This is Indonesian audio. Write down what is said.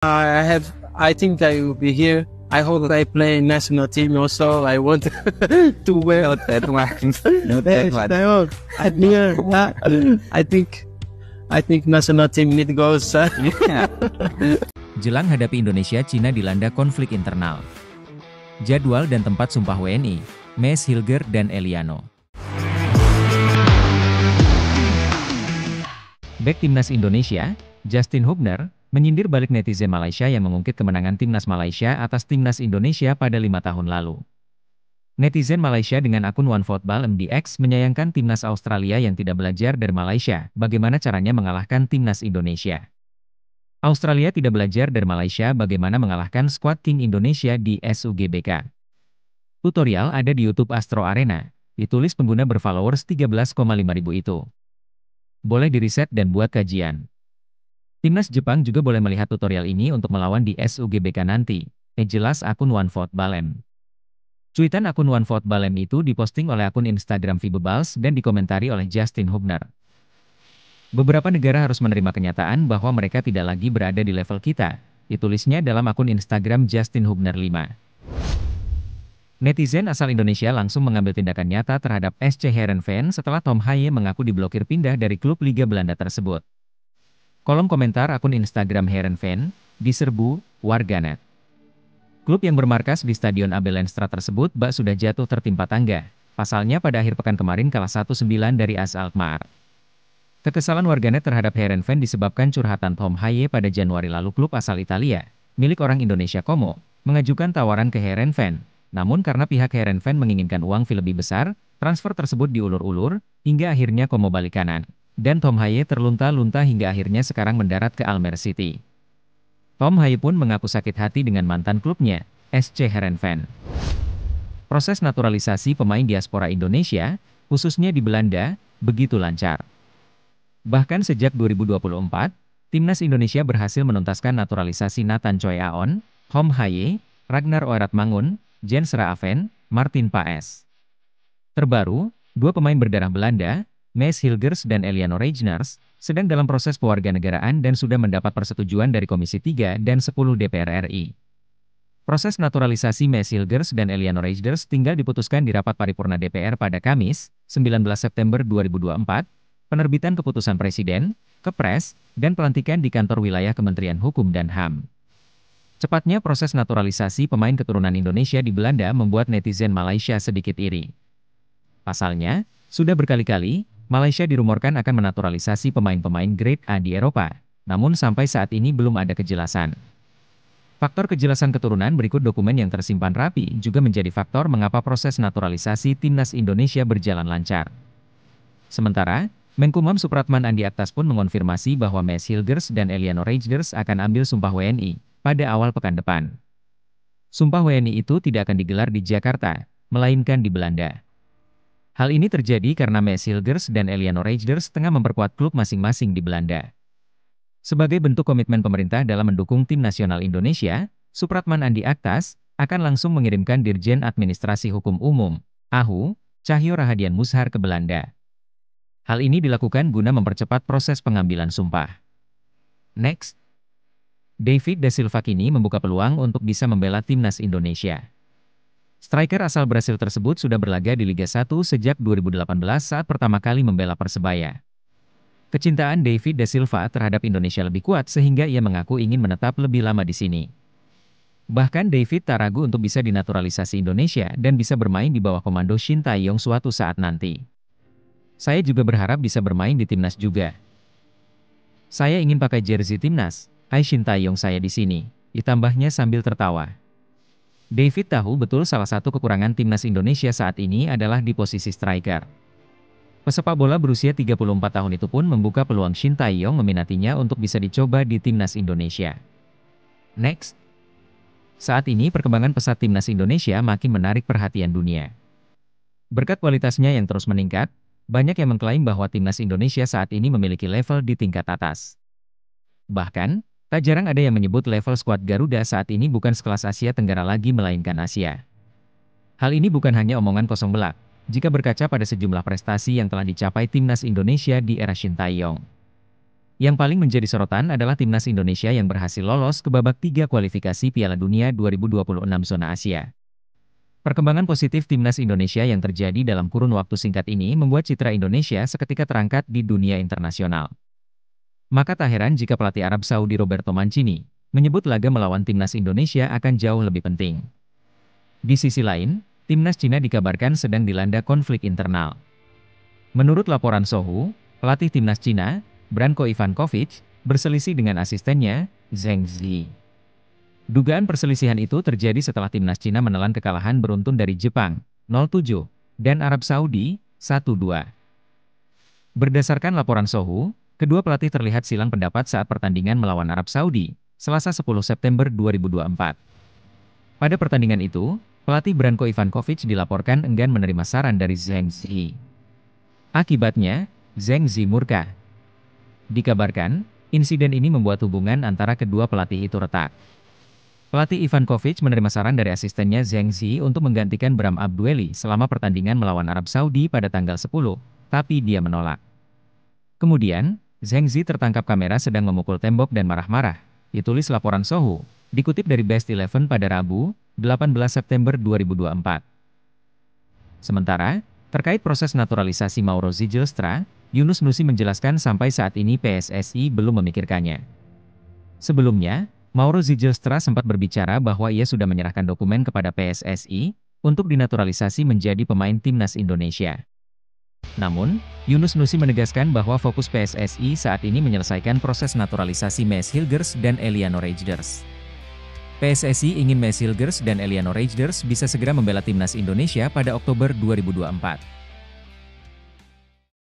I think I will be here. I hope I play national team also. I want to wear that one. No, that one. I think national team need goals. Jelang hadapi Indonesia, Cina dilanda konflik internal. Jadwal dan tempat sumpah WNI, Maes Hilger dan Eliano. Bek Timnas Indonesia, Justin Hubner, menyindir balik netizen Malaysia yang mengungkit kemenangan Timnas Malaysia atas Timnas Indonesia pada 5 tahun lalu. Netizen Malaysia dengan akun OneFootball MDX menyayangkan Timnas Australia yang tidak belajar dari Malaysia, bagaimana caranya mengalahkan Timnas Indonesia. Australia tidak belajar dari Malaysia bagaimana mengalahkan skuad King Indonesia di SUGBK. Tutorial ada di YouTube Astro Arena, ditulis pengguna berfollowers 13,5 ribu itu. Boleh diriset dan buat kajian. Timnas Jepang juga boleh melihat tutorial ini untuk melawan di SUGBK nanti, jelas akun OneFootball M. Cuitan akun OneFootball M itu diposting oleh akun Instagram Vibebals dan dikomentari oleh Justin Hubner. Beberapa negara harus menerima kenyataan bahwa mereka tidak lagi berada di level kita, ditulisnya dalam akun Instagram Justin Hubner 5. Netizen asal Indonesia langsung mengambil tindakan nyata terhadap SC Heerenveen setelah Tom Haye mengaku diblokir pindah dari klub Liga Belanda tersebut. Kolom komentar akun Instagram Heerenveen diserbu warganet. Klub yang bermarkas di Stadion Abel Lenstra tersebut sudah jatuh tertimpa tangga. Pasalnya pada akhir pekan kemarin kalah 1-9 dari AS Alkmaar. Kekesalan warganet terhadap Heerenveen disebabkan curhatan Tom Haye pada Januari lalu. Klub asal Italia, milik orang Indonesia Como, mengajukan tawaran ke Heerenveen. Namun karena pihak Heerenveen menginginkan uang fee lebih besar, transfer tersebut diulur-ulur, hingga akhirnya Como balik kanan. Dan Tom Haye terlunta-lunta hingga akhirnya sekarang mendarat ke Almere City. Tom Haye pun mengaku sakit hati dengan mantan klubnya, SC Heerenveen. Proses naturalisasi pemain diaspora Indonesia, khususnya di Belanda, begitu lancar. Bahkan sejak 2024, Timnas Indonesia berhasil menuntaskan naturalisasi Nathan Choi Aon, Tom Haye, Ragnar Oeratmangun, Jens Raaven, Martin Paes. Terbaru, dua pemain berdarah Belanda, Maes Hilgers dan Eliano Reijners, sedang dalam proses pewarganegaraan dan sudah mendapat persetujuan dari Komisi 3 dan 10 DPR RI. Proses naturalisasi Maes Hilgers dan Eliano Reijners tinggal diputuskan di rapat paripurna DPR pada Kamis, 19 September 2024, penerbitan keputusan Presiden, Kepres, dan pelantikan di kantor wilayah Kementerian Hukum dan HAM. Cepatnya proses naturalisasi pemain keturunan Indonesia di Belanda membuat netizen Malaysia sedikit iri. Pasalnya, sudah berkali-kali, Malaysia dirumorkan akan menaturalisasi pemain-pemain grade A di Eropa, namun sampai saat ini belum ada kejelasan. Faktor kejelasan keturunan berikut dokumen yang tersimpan rapi juga menjadi faktor mengapa proses naturalisasi Timnas Indonesia berjalan lancar. Sementara, Menkumham Supratman Andi Aktas pun mengonfirmasi bahwa Maes Hilgers dan Eliano Reijners akan ambil sumpah WNI pada awal pekan depan. Sumpah WNI itu tidak akan digelar di Jakarta, melainkan di Belanda. Hal ini terjadi karena Maes Hilgers dan Eliano Reijners tengah memperkuat klub masing-masing di Belanda. Sebagai bentuk komitmen pemerintah dalam mendukung tim nasional Indonesia, Supratman Andi Aktas akan langsung mengirimkan Dirjen Administrasi Hukum Umum, AHU, Cahyo Rahadian Mushar ke Belanda. Hal ini dilakukan guna mempercepat proses pengambilan sumpah. Next. David da Silva kini membuka peluang untuk bisa membela Timnas Indonesia. Striker asal Brasil tersebut sudah berlaga di Liga 1 sejak 2018 saat pertama kali membela Persebaya. Kecintaan David da Silva terhadap Indonesia lebih kuat sehingga ia mengaku ingin menetap lebih lama di sini. Bahkan David tak ragu untuk bisa dinaturalisasi Indonesia dan bisa bermain di bawah komando Shin Tae-yong suatu saat nanti. Saya juga berharap bisa bermain di Timnas juga. Saya ingin pakai jersey Timnas, hai Shin Tae-yong saya di sini, ditambahnya sambil tertawa. David tahu betul salah satu kekurangan Timnas Indonesia saat ini adalah di posisi striker. Pesepak bola berusia 34 tahun itu pun membuka peluang Shin Tae-yong meminatinya untuk bisa dicoba di Timnas Indonesia. Next. Saat ini perkembangan pesat Timnas Indonesia makin menarik perhatian dunia. Berkat kualitasnya yang terus meningkat, banyak yang mengklaim bahwa Timnas Indonesia saat ini memiliki level di tingkat atas. Bahkan, tak jarang ada yang menyebut level skuad Garuda saat ini bukan sekelas Asia Tenggara lagi melainkan Asia. Hal ini bukan hanya omongan kosong belak, jika berkaca pada sejumlah prestasi yang telah dicapai Timnas Indonesia di era Shin Tae-yong. Yang paling menjadi sorotan adalah timnas Indonesia yang berhasil lolos ke babak 3 kualifikasi Piala Dunia 2026 zona Asia. Perkembangan positif timnas Indonesia yang terjadi dalam kurun waktu singkat ini membuat citra Indonesia seketika terangkat di dunia internasional. Maka tak heran jika pelatih Arab Saudi Roberto Mancini menyebut laga melawan timnas Indonesia akan jauh lebih penting. Di sisi lain, timnas Cina dikabarkan sedang dilanda konflik internal. Menurut laporan Sohu, pelatih timnas Cina, Branko Ivankovic, berselisih dengan asistennya, Zheng Zi. Dugaan perselisihan itu terjadi setelah timnas Cina menelan kekalahan beruntun dari Jepang, 0-7, dan Arab Saudi, 1-2. Berdasarkan laporan Sohu, kedua pelatih terlihat silang pendapat saat pertandingan melawan Arab Saudi, Selasa 10 September 2024. Pada pertandingan itu, pelatih Branko Ivankovic dilaporkan enggan menerima saran dari Zheng Zi. Akibatnya, Zheng Zi murka. Dikabarkan, insiden ini membuat hubungan antara kedua pelatih itu retak. Pelatih Ivankovic menerima saran dari asistennya Zheng Zi untuk menggantikan Bram Abdueli selama pertandingan melawan Arab Saudi pada tanggal 10, tapi dia menolak. Kemudian, Zheng Zi tertangkap kamera sedang memukul tembok dan marah-marah, ditulis laporan Sohu, dikutip dari Best Eleven pada Rabu, 18 September 2024. Sementara, terkait proses naturalisasi Mauro Zijlstra, Yunus Nusi menjelaskan sampai saat ini PSSI belum memikirkannya. Sebelumnya, Mauro Zijlstra sempat berbicara bahwa ia sudah menyerahkan dokumen kepada PSSI untuk dinaturalisasi menjadi pemain timnas Indonesia. Namun, Yunus Nusi menegaskan bahwa fokus PSSI saat ini menyelesaikan proses naturalisasi Mees Hilgers dan Eliano Rejders. PSSI ingin Mees Hilgers dan Eliano Rejders bisa segera membela timnas Indonesia pada Oktober 2024.